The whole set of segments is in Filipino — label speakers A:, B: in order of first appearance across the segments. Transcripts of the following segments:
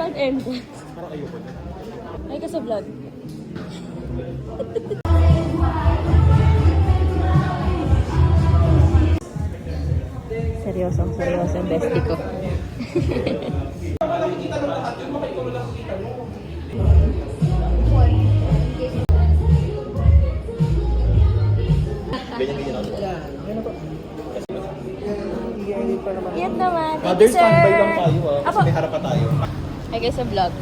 A: Walang entrance.
B: Parang ayoko na.
A: Ay ka sa vlog. Seryoso yung bestie ko.
B: Ganyan ako.
A: Yan naman. Thank
B: Mother,
A: you, sir.
B: standby lang tayo kasi
A: Apo.
B: may harap pa tayo.
A: Ay ka sa vlog.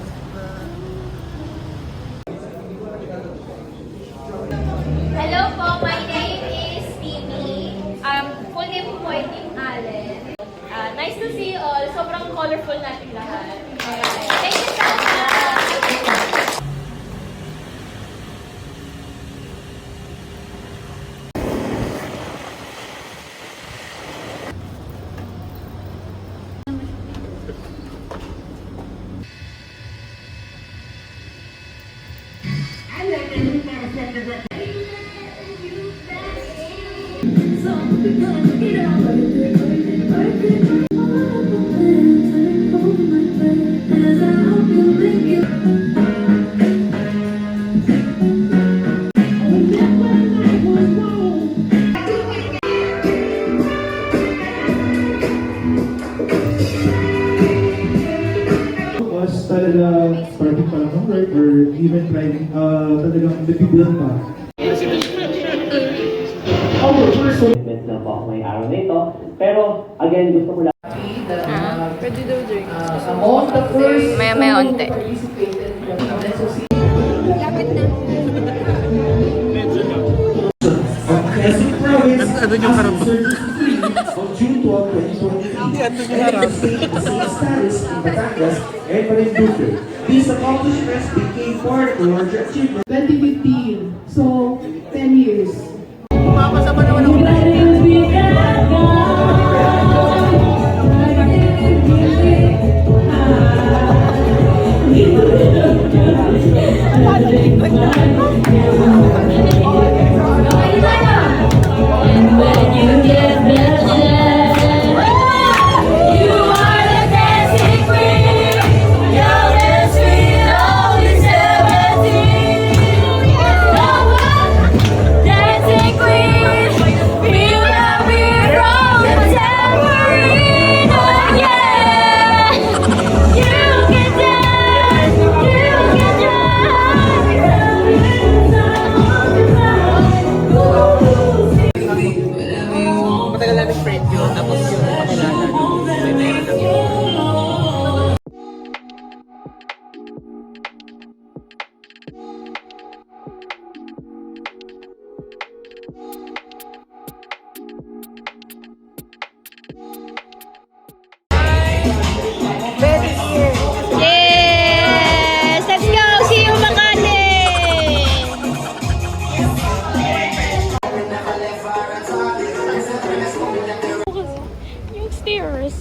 C: Hello po, my name is Timmy. Full name po ay Tim Allen. Nice to see you all. Sobrang colorful natin lahat. Thank you so much.
D: Was talaga starting pa lang ng work or even trying talagang nag-build pa.
E: Event na po ako may araw na ito. Pero, again, gusto ko lang
A: Pwede daw drink.
C: Maya onte.
D: Quezon Province
B: Ano yung harap?
D: on June 12, 2023.
B: Ano yung harap?
D: Status in Batangas and Marinduque. These accomplishments became part of our achievement.
F: 2015. So, 10 years.
B: Matagal namin friend yun. Tapos yung pakilala. May meron lang yun.
A: Yes! Let's go! See you, Makati! Yung stairs.